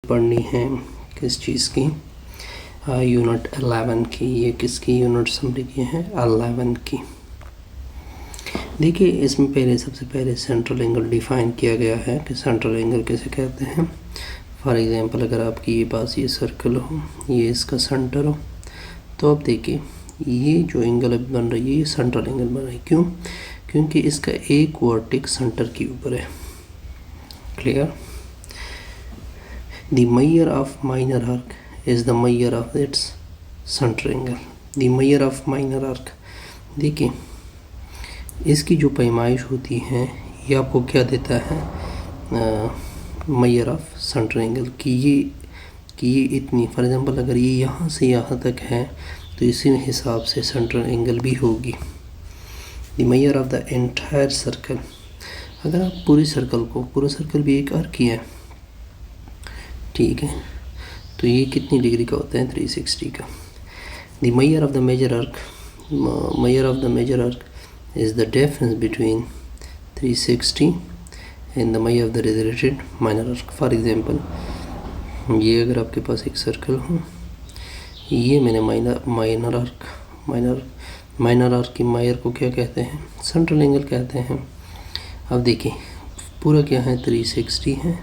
पढ़नी है किस चीज़ की, यूनिट 11 की। ये किसकी यूनिट समरी की है? 11 की। देखिए इसमें सबसे पहले सेंट्रल एंगल डिफाइन किया गया है कि सेंट्रल एंगल किसे कहते हैं। फॉर एग्जांपल अगर आपकी ये पास ये सर्कल हो, ये इसका सेंटर हो, तो अब देखिए ये जो एंगल अब बन रही है ये सेंट्रल एंगल बन रही है। क्यों? क्योंकि इसका एक वर्टेक्स सेंटर के ऊपर है। Clear? The measure of minor arc is the measure of its centre angle. The measure of minor arc, देखिए इसकी जो पैमाइश होती है ये आपको क्या देता है? मेजर ऑफ सेंटर एंगल कि ये इतनी, फॉर एग्जांपल अगर ये यहाँ से यहाँ तक है तो इसी हिसाब से सेंट्रल एंगल भी होगी। The measure of the entire circle, अगर आप पूरे सर्कल भी एक आर्क ही है, ठीक है, तो ये कितनी डिग्री का होता है? 360 का। The measure of the major arc is the difference between 360 and the measure of the related minor arc. For example, ये अगर आपके पास एक सर्कल हो, ये मैंने माइनर आर्क की मायर को क्या कहते हैं? सेंट्रल एंगल कहते हैं। अब देखिए पूरा क्या है? 360 है।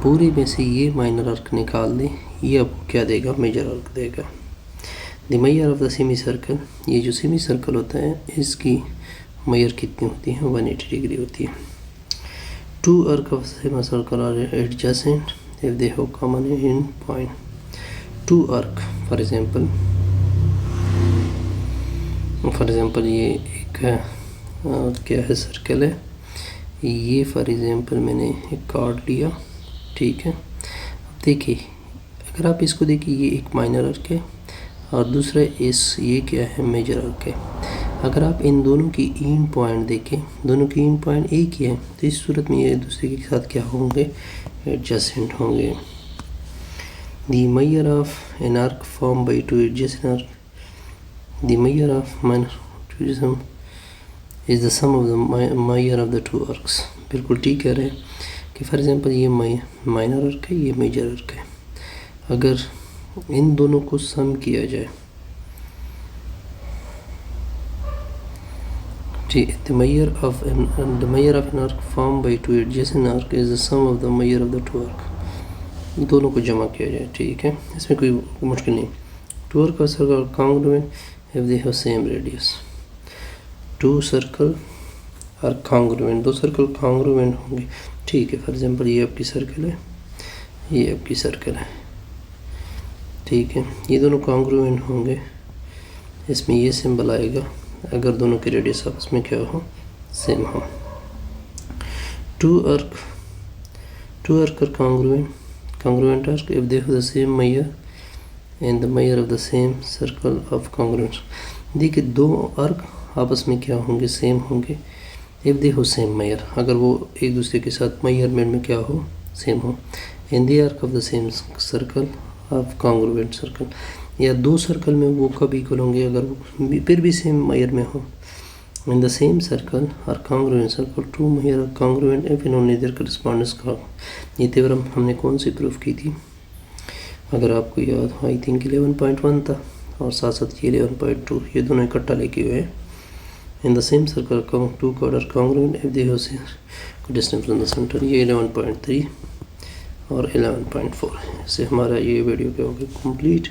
पूरे में से ये माइनर आर्क निकाल दें, ये आपको क्या देगा? मेजर आर्क देगा। The measure of the semi circle, ये जो सेमी सर्कल होता है इसकी मेजर कितनी होती है? 180 डिग्री होती है। Two arc of semi circle are adjacent if they have common end point. Two arc for example ये एक क्या है? सर्कल है। ये फॉर एग्जांपल मैंने एक कार्ड लिया, ठीक है। अब देखिए अगर आप इसको देखिए, ये एक माइनर आर्क है और दूसरा ये क्या है? मेजर आर्क है। अगर आप इन दोनों की इन पॉइंट देखें, दोनों की इन पॉइंट एक ही है, तो इस सूरत में ये दूसरे के साथ क्या होंगे? एडजेसेंट होंगे। The measure of an arc form by two adjacent arc, the measure of minor is the sum of the measure of the two arcs. बिल्कुल ठीक कह रहे हैं कि फॉर एग्जांपल ये माइनर आर्क है, ये मेजर आर्क है। अगर इन दोनों को सम किया जाए, the measure of an arc formed by two adjacent arc is the sum of the measure of the two arc। दोनों को जमा किया जाए, ठीक है, इसमें कोई मुश्किल नहीं। Two arcs are congruent if they have same radius। Two circle are congruent, दो सर्कल congruent होंगे, ठीक है। फॉर एग्जांपल ये आपकी सर्कल है, ये आपकी सर्कल है, ठीक है। ये दोनों congruent होंगे, इसमें ये सिंबल आएगा अगर दोनों की रेडियस आपस में क्या हो? सेम हो। Two arc are congruent arc if they have the same measure and the measure of the same circle of congruence। देखिए दो आर्क आपस में क्या होंगे? सेम होंगे। if they have same measure, अगर वो एक दूसरे के साथ मेजरमेंट में क्या हो? सेम हो। and the arc of the same circle of congruent circle, या दो सर्कल में वो कब इक्वल होंगे? अगर वो फिर भी सेम मेजर में हो। इन द सेम सर्कल और congruent circle two major are congruent if and only their correspondence का। ये थ्योरम हमने कौन सी प्रूफ की थी? अगर आपको याद हो, आई थिंक 11.1 था और साथ साथ ये 11.2, ये दोनों इकट्ठा लेके हुए हैं। In the same circle two chord are congruent if they have distance from the centre. ये 11.3 और 11.4। इससे हमारा ये वीडियो क्या हो गया? कंप्लीट।